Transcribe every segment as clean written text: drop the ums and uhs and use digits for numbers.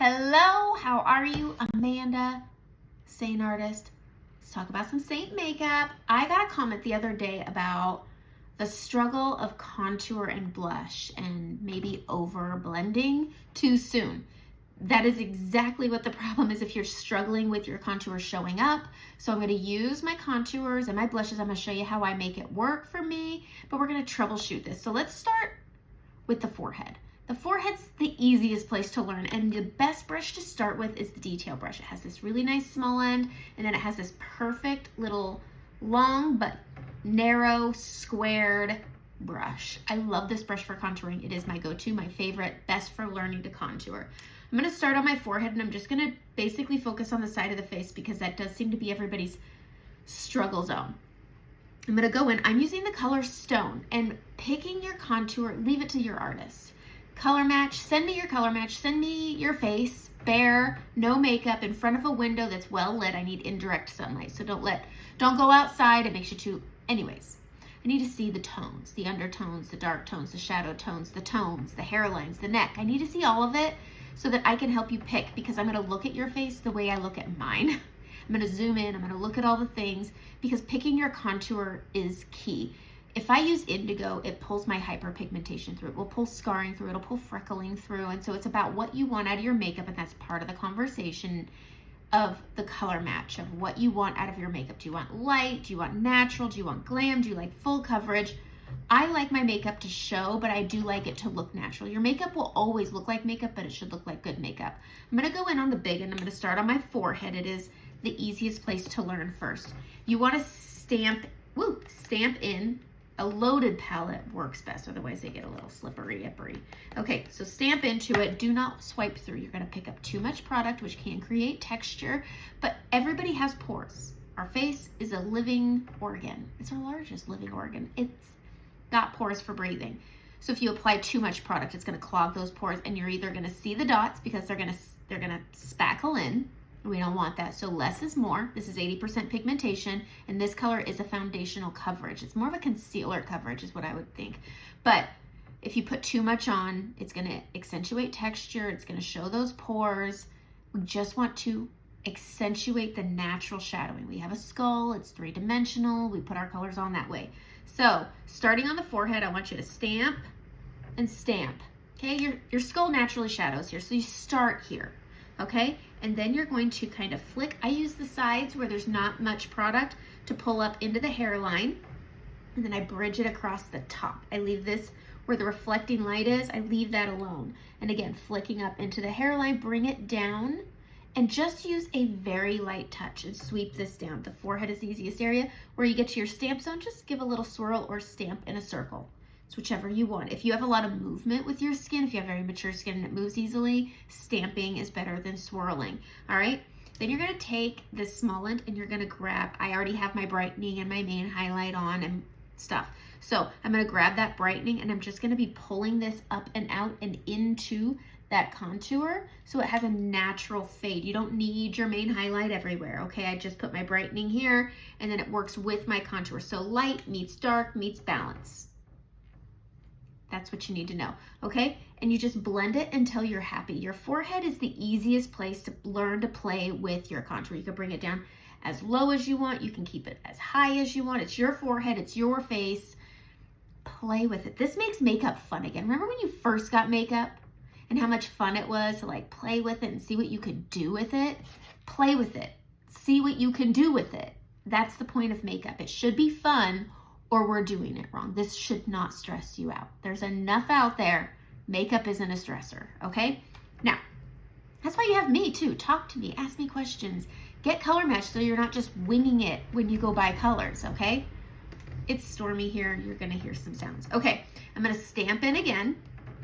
Hello, how are you? Amanda, Seint artist. Let's talk about some Seint makeup. I got a comment the other day about the struggle of contour and blush and maybe over blending too soon. That is exactly what the problem is if you're struggling with your contour showing up. So I'm going to use my contours and my blushes. I'm going to show you how I make it work for me, but we're going to troubleshoot this. So let's start with the forehead. The forehead's the easiest place to learn, and the best brush to start with is the detail brush. It has this really nice small end, and then it has this perfect little long but narrow squared brush. I love this brush for contouring. It is my go-to, my favorite, best for learning to contour. I'm gonna start on my forehead, and I'm just gonna basically focus on the side of the face because that does seem to be everybody's struggle zone. I'm gonna go in, I'm using the color Stone, and picking your contour, leave it to your artist. Color match, send me your color match, send me your face, bare, no makeup, in front of a window that's well lit. I need indirect sunlight, so don't go outside, it makes you too, anyways. I need to see the tones, the undertones, the dark tones, the shadow tones, the hairlines, the neck. I need to see all of it so that I can help you pick, because I'm gonna look at your face the way I look at mine. I'm gonna zoom in, I'm gonna look at all the things, because picking your contour is key. If I use indigo, it pulls my hyperpigmentation through. It will pull scarring through, it'll pull freckling through. And so it's about what you want out of your makeup, and that's part of the conversation of the color match, of what you want out of your makeup. Do you want light? Do you want natural? Do you want glam? Do you like full coverage? I like my makeup to show, but I do like it to look natural. Your makeup will always look like makeup, but it should look like good makeup. I'm gonna go in on the big end. I'm gonna start on my forehead. It is the easiest place to learn first. You wanna stamp in. A loaded palette works best, otherwise they get a little slippery. Okay, so stamp into it. Do not swipe through. You're gonna pick up too much product, which can create texture, but everybody has pores. Our face is a living organ. It's our largest living organ. It's got pores for breathing. So if you apply too much product, it's gonna clog those pores, and you're either gonna see the dots because they're gonna spackle in. We don't want that, so less is more. This is 80% pigmentation, and this color is a foundational coverage. It's more of a concealer coverage is what I would think. But if you put too much on, it's gonna accentuate texture, it's gonna show those pores. We just want to accentuate the natural shadowing. We have a skull, it's three-dimensional, we put our colors on that way. So starting on the forehead, I want you to stamp and stamp. Okay, your skull naturally shadows here, so you start here. Okay, and then you're going to kind of flick. I use the sides where there's not much product to pull up into the hairline, and then I bridge it across the top. I leave this where the reflecting light is, I leave that alone. And again, flicking up into the hairline, bring it down, and just use a very light touch and sweep this down. The forehead is the easiest area. Where you get to your stamp zone, just give a little swirl or stamp in a circle. It's whichever you want. If you have a lot of movement with your skin, if you have very mature skin and it moves easily, stamping is better than swirling, all right? Then you're gonna take this small end and you're gonna grab, I already have my brightening and my main highlight on and stuff. So I'm gonna grab that brightening and I'm just gonna be pulling this up and out and into that contour so it has a natural fade. You don't need your main highlight everywhere, okay? I just put my brightening here and then it works with my contour. So light meets dark meets balance. That's what you need to know, okay? And you just blend it until you're happy. Your forehead is the easiest place to learn to play with your contour. You can bring it down as low as you want. You can keep it as high as you want. It's your forehead, it's your face. Play with it. This makes makeup fun again. Remember when you first got makeup and how much fun it was to like play with it and see what you could do with it? Play with it. See what you can do with it. That's the point of makeup. It should be fun, or we're doing it wrong. This should not stress you out. There's enough out there. Makeup isn't a stressor, okay? Now, that's why you have me too. Talk to me, ask me questions, get color match so you're not just winging it when you go buy colors, okay? It's stormy here, you're gonna hear some sounds. Okay, I'm gonna stamp in again,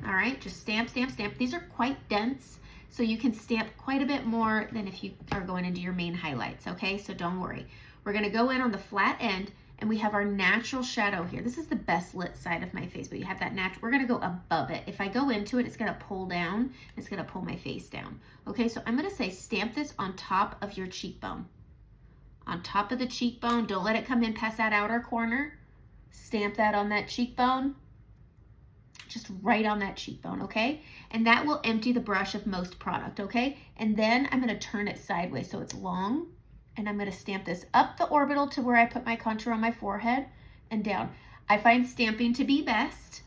all right? Just stamp, stamp, stamp. These are quite dense, so you can stamp quite a bit more than if you are going into your main highlights, okay? So don't worry. We're gonna go in on the flat end, and we have our natural shadow here. This is the best lit side of my face, but you have that natural, we're gonna go above it. If I go into it, it's gonna pull down, it's gonna pull my face down. Okay, so I'm gonna say stamp this on top of your cheekbone. On top of the cheekbone, don't let it come in past that outer corner. Stamp that on that cheekbone. Just right on that cheekbone, okay? And that will empty the brush of most product, okay? And then I'm gonna turn it sideways so it's long, and I'm gonna stamp this up the orbital to where I put my contour on my forehead and down. I find stamping to be best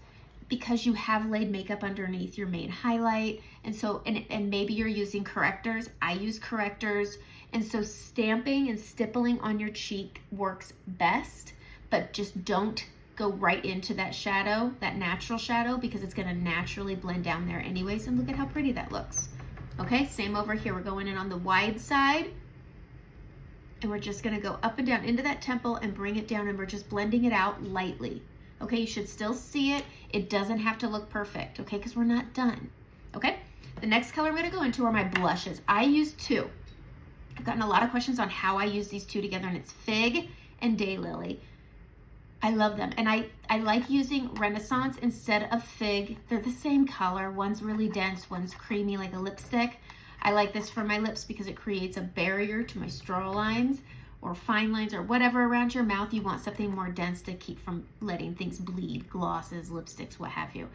because you have laid makeup underneath your main highlight. And so, and maybe you're using correctors. I use correctors. And so stamping and stippling on your cheek works best, but just don't go right into that shadow, that natural shadow, because it's gonna naturally blend down there anyways. And look at how pretty that looks. Okay, same over here. We're going in on the wide side, and we're just gonna go up and down into that temple and bring it down, and we're just blending it out lightly. Okay, you should still see it. It doesn't have to look perfect, okay, because we're not done. Okay, the next color I'm gonna go into are my blushes. I use two. I've gotten a lot of questions on how I use these two together, and it's Fig and Daylily. I love them, and I like using Renaissance instead of Fig. They're the same color. One's really dense, one's creamy like a lipstick. I like this for my lips because it creates a barrier to my straw lines or fine lines or whatever around your mouth. You want something more dense to keep from letting things bleed, glosses, lipsticks, what have you.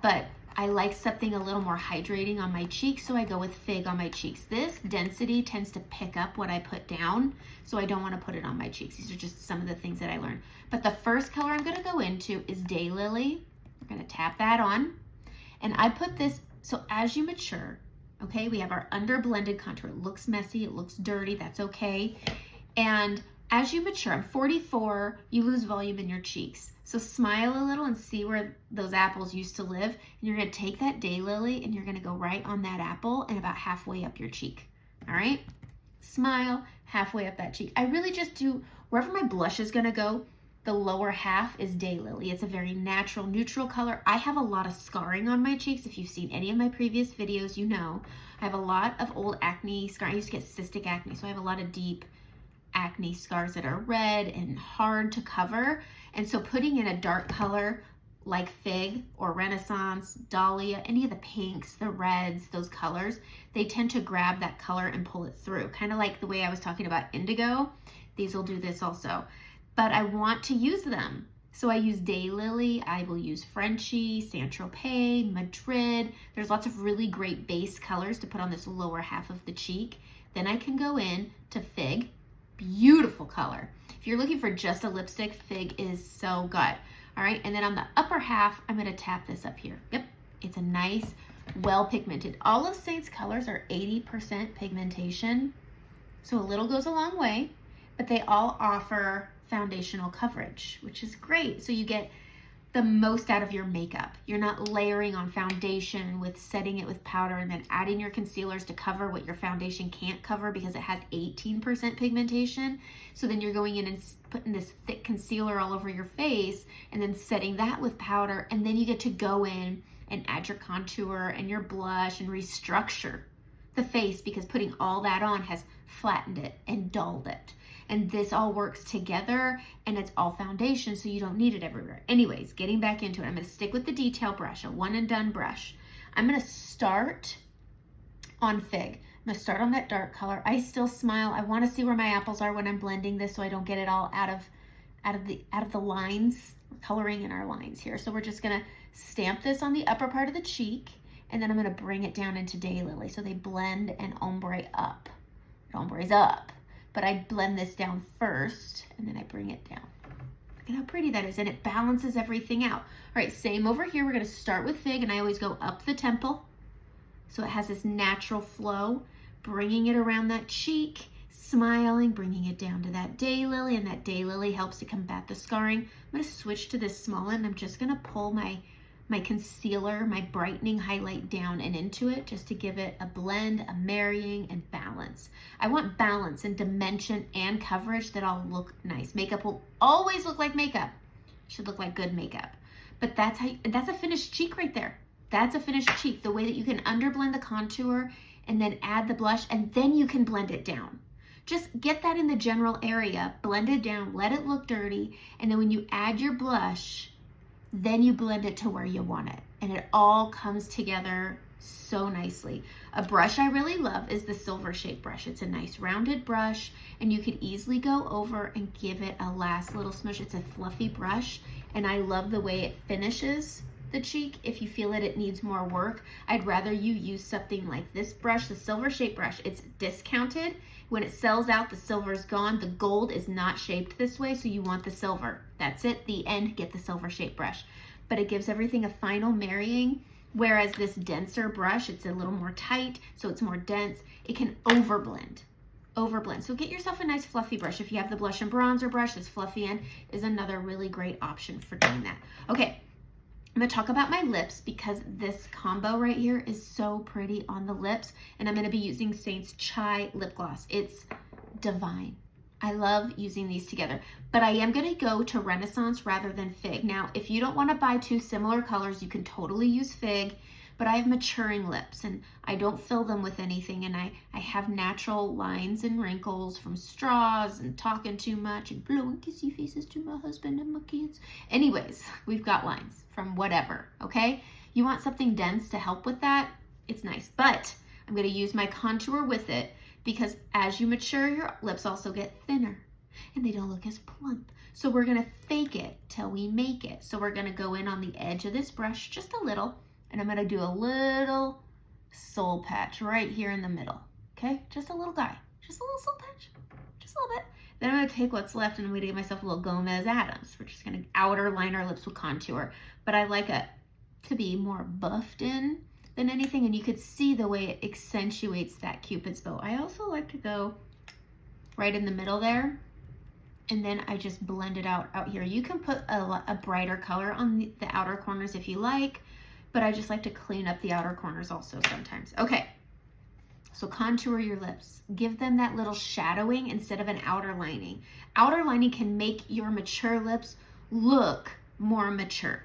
But I like something a little more hydrating on my cheeks, so I go with Fig on my cheeks. This density tends to pick up what I put down, so I don't want to put it on my cheeks. These are just some of the things that I learned. But the first color I'm going to go into is Daylily. We're going to tap that on. And I put this, so as you mature, okay, we have our under blended contour. It looks messy, it looks dirty, that's okay. And as you mature, I'm 44, you lose volume in your cheeks. So smile a little and see where those apples used to live. And you're gonna take that Daylily and you're gonna go right on that apple and about halfway up your cheek. All right? Smile, halfway up that cheek. I really just do, wherever my blush is gonna go, the lower half is Daylily. It's a very natural, neutral color. I have a lot of scarring on my cheeks. If you've seen any of my previous videos, you know. I have a lot of old acne scar. I used to get cystic acne, so I have a lot of deep acne scars that are red and hard to cover. And so putting in a dark color like Fig or Renaissance, Dahlia, any of the pinks, the reds, those colors, they tend to grab that color and pull it through. Kind of like the way I was talking about indigo. These will do this also. But I want to use them. So I use Daylily, I will use Frenchie, Saint Tropez, Madrid. There's lots of really great base colors to put on this lower half of the cheek. Then I can go in to Fig. Beautiful color. If you're looking for just a lipstick, Fig is so good. All right, and then on the upper half, I'm gonna tap this up here. Yep, it's a nice, well pigmented. All of Seint's colors are 80% pigmentation, so a little goes a long way, but they all offer foundational coverage, which is great. So you get the most out of your makeup. You're not layering on foundation with setting it with powder and then adding your concealers to cover what your foundation can't cover because it has 18% pigmentation. So then you're going in and putting this thick concealer all over your face and then setting that with powder, and then you get to go in and add your contour and your blush and restructure the face because putting all that on has flattened it and dulled it. And this all works together, and it's all foundation, so you don't need it everywhere. Anyways, getting back into it, I'm gonna stick with the detail brush, a one and done brush. I'm gonna start on Fig. I'm gonna start on that dark color. I still smile. I wanna see where my apples are when I'm blending this so I don't get it all out of the lines. We're coloring in our lines here. So we're just gonna stamp this on the upper part of the cheek, and then I'm gonna bring it down into Daylily. So they blend and ombre up. It ombres up. But I blend this down first, and then I bring it down. Look at how pretty that is, and it balances everything out. All right, same over here. We're gonna start with Fig, and I always go up the temple, so it has this natural flow, bringing it around that cheek, smiling, bringing it down to that Daylily, and that Daylily helps to combat the scarring. I'm gonna switch to this small end. I'm just gonna pull my concealer, my brightening highlight down and into it just to give it a blend, a marrying, and balance. I want balance and dimension and coverage that all look nice. Makeup will always look like makeup. It should look like good makeup. But that's a finished cheek right there. That's a finished cheek. The way that you can underblend the contour and then add the blush, and then you can blend it down. Just get that in the general area, blend it down, let it look dirty, and then when you add your blush, then you blend it to where you want it, and it all comes together so nicely. A brush I really love is the silver shape brush. It's a nice rounded brush, and you could easily go over and give it a last little smoosh. It's a fluffy brush, and I love the way it finishes the cheek if you feel that it needs more work. I'd rather you use something like this brush, the silver shape brush. It's discounted. When it sells out, the silver is gone. The gold is not shaped this way, so you want the silver. That's it, the end, get the silver shape brush. But it gives everything a final marrying, whereas this denser brush, it's a little more tight, so it's more dense. It can overblend. So get yourself a nice fluffy brush. If you have the blush and bronzer brush, this fluffy end is another really great option for doing that. Okay, I'm gonna talk about my lips because this combo right here is so pretty on the lips, and I'm gonna be using Seint's Chai lip gloss. It's divine. I love using these together, but I am gonna go to Renaissance rather than Fig. Now, if you don't wanna buy two similar colors, you can totally use Fig, but I have maturing lips and I don't fill them with anything, and I have natural lines and wrinkles from straws and talking too much and blowing kissy faces to my husband and my kids. Anyways, we've got lines from whatever, okay? You want something dense to help with that? It's nice, but I'm gonna use my contour with it because as you mature, your lips also get thinner and they don't look as plump. So we're gonna fake it till we make it. So we're gonna go in on the edge of this brush just a little, and I'm gonna do a little soul patch right here in the middle, okay? Just a little guy, just a little soul patch, just a little bit. Then I'm gonna take what's left and I'm gonna give myself a little Gomez Adams. We're just gonna outer line our lips with contour, but I like it to be more buffed in than anything, and you could see the way it accentuates that Cupid's bow. I also like to go right in the middle there, and then I just blend it out here. You can put a brighter color on the outer corners if you like, but I just like to clean up the outer corners also sometimes. Okay, so contour your lips. Give them that little shadowing instead of an outer lining. Outer lining can make your mature lips look more mature,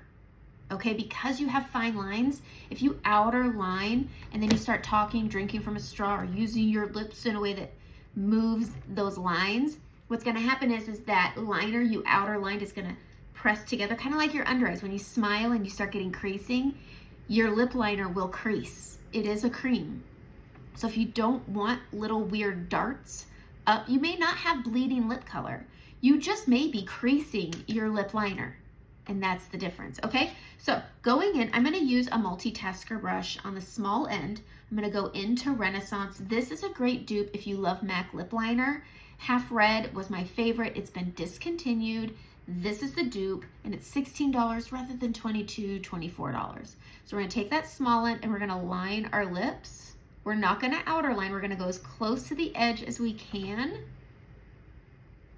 okay? Because you have fine lines, if you outer line and then you start talking, drinking from a straw, or using your lips in a way that moves those lines, what's gonna happen is that liner you outer lined is gonna press together, kind of like your under eyes. When you smile and you start getting creasing, your lip liner will crease. It is a cream. So if you don't want little weird darts up, you may not have bleeding lip color. You just may be creasing your lip liner, and that's the difference, okay? So going in, I'm gonna use a multitasker brush on the small end. I'm gonna go into Renaissance. This is a great dupe if you love MAC lip liner. Half Red was my favorite. It's been discontinued. This is the dupe, and it's $16 rather than $22, $24. So we're gonna take that small end and we're gonna line our lips. We're not gonna outer line. We're gonna go as close to the edge as we can,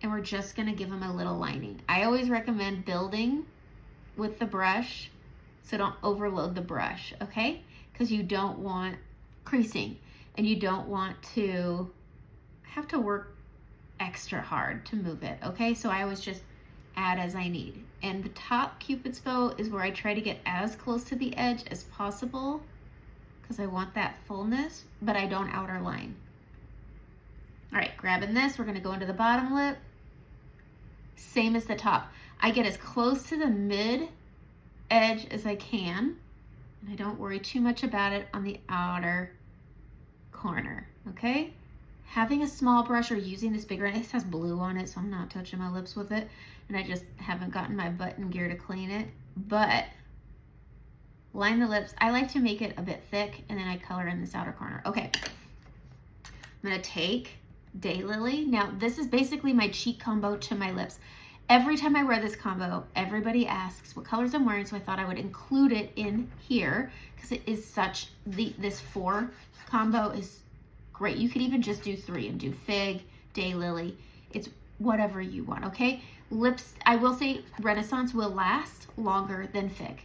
and we're just gonna give them a little lining. I always recommend building with the brush, so don't overload the brush, okay? Because you don't want creasing, and you don't want to have to work extra hard to move it, okay? So I always just add as I need. And the top Cupid's bow is where I try to get as close to the edge as possible because I want that fullness, but I don't outer line. All right, grabbing this, we're gonna go into the bottom lip. Same as the top. I get as close to the mid edge as I can, and I don't worry too much about it on the outer corner, okay? Having a small brush or using this bigger, and it has blue on it, so I'm not touching my lips with it, and I just haven't gotten my butt in gear to clean it, but line the lips. I like to make it a bit thick, and then I color in this outer corner. Okay, I'm gonna take Daylily. Now, this is basically my cheek combo to my lips. Every time I wear this combo, everybody asks what colors I'm wearing, so I thought I would include it in here because it is such, this 4 combo is great. You could even just do 3 and do Fig, Daylily. It's whatever you want, okay? Lips, I will say Renaissance will last longer than Fig.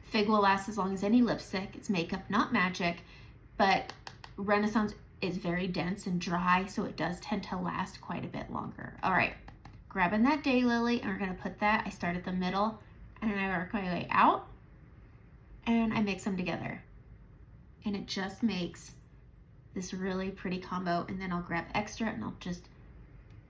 Fig will last as long as any lipstick. It's makeup, not magic, but Renaissance is very dense and dry, so it does tend to last quite a bit longer. All right, grabbing that Daylily, and we're gonna put that, I start at the middle, and I work my way out, and I mix them together. And it just makes this really pretty combo, and then I'll grab extra, and I'll just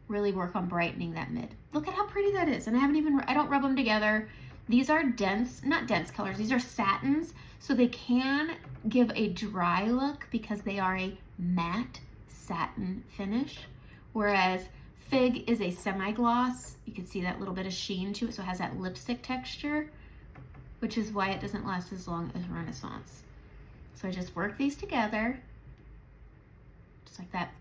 really work on brightening that mid. Look at how pretty that is, and I don't rub them together. These are dense, not dense colors, these are satins, so they can give a dry look because they are a matte satin finish, whereas Fig is a semi-gloss. You can see that little bit of sheen to it, so it has that lipstick texture. which is why it doesn't last as long as Renaissance. So I just work these together, just like that.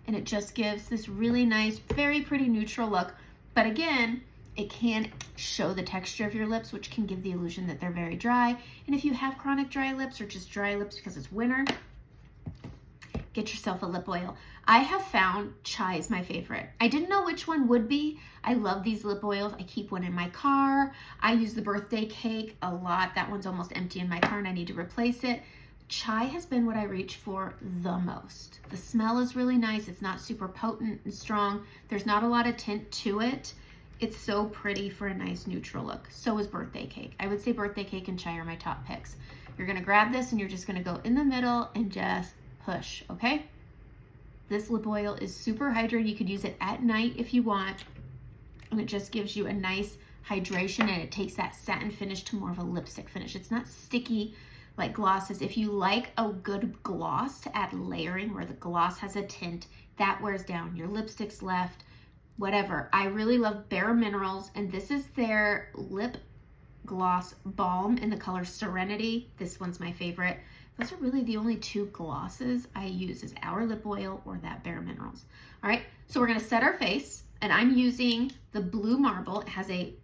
And it just gives this really nice, very pretty neutral look. But again, it can show the texture of your lips, which can give the illusion that they're very dry. And if you have chronic dry lips or just dry lips because it's winter, get yourself a lip oil. I have found Chai is my favorite. I didn't know which one would be. I love these lip oils. I keep one in my car. I use the birthday cake a lot. That one's almost empty in my car and I need to replace it. Chai has been what I reach for the most. The smell is really nice. It's not super potent and strong. There's not a lot of tint to it. It's so pretty for a nice neutral look. So is birthday cake. I would say birthday cake and Chai are my top picks. You're gonna grab this and you're just gonna go in the middle and just push, okay? This lip oil is super hydrating. You could use it at night if you want. And it just gives you a nice hydration and it takes that satin finish to more of a lipstick finish. It's not sticky like glosses. If you like a good gloss to add layering where the gloss has a tint, that wears down. Your lipstick's left, whatever. I really love Bare Minerals, and this is their lip gloss balm in the color Serenity. This one's my favorite. Those are really the only two glosses I use, is our lip oil or that Bare Minerals. All right, so we're gonna set our face, and I'm using the blue marble. It has a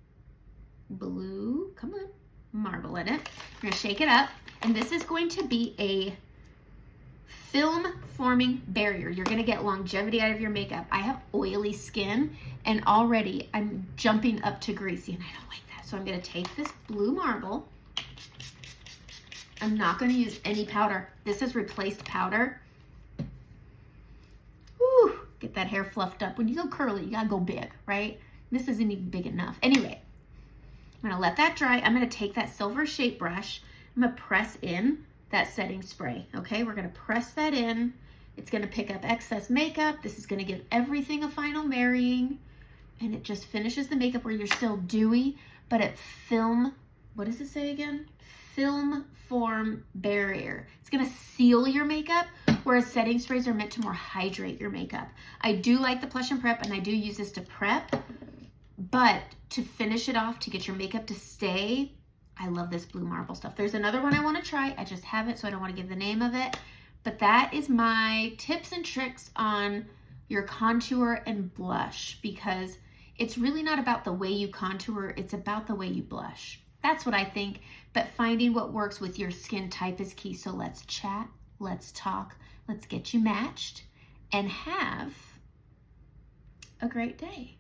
blue, come on, marble in it. We're gonna shake it up, and this is going to be a film forming barrier. You're gonna get longevity out of your makeup. I have oily skin, and already I'm jumping up to greasy, and I don't like that. So I'm gonna take this blue marble. I'm not gonna use any powder. This has replaced powder. Woo, get that hair fluffed up. When you go curly, you gotta go big, right? This isn't even big enough. Anyway, I'm gonna let that dry. I'm gonna take that silver shape brush. I'm gonna press in that setting spray, okay? We're gonna press that in. It's gonna pick up excess makeup. This is gonna give everything a final marrying, and it just finishes the makeup where you're still dewy, but it what does it say again? Film form barrier. It's gonna seal your makeup, whereas setting sprays are meant to more hydrate your makeup. I do like the Plush and Prep, and I do use this to prep, but to finish it off, to get your makeup to stay, I love this blue marble stuff. There's another one I wanna try. I just have it, so I don't wanna give the name of it. But that is my tips and tricks on your contour and blush, because it's really not about the way you contour, it's about the way you blush. That's what I think, but finding what works with your skin type is key. So let's chat, let's talk, let's get you matched, and have a great day.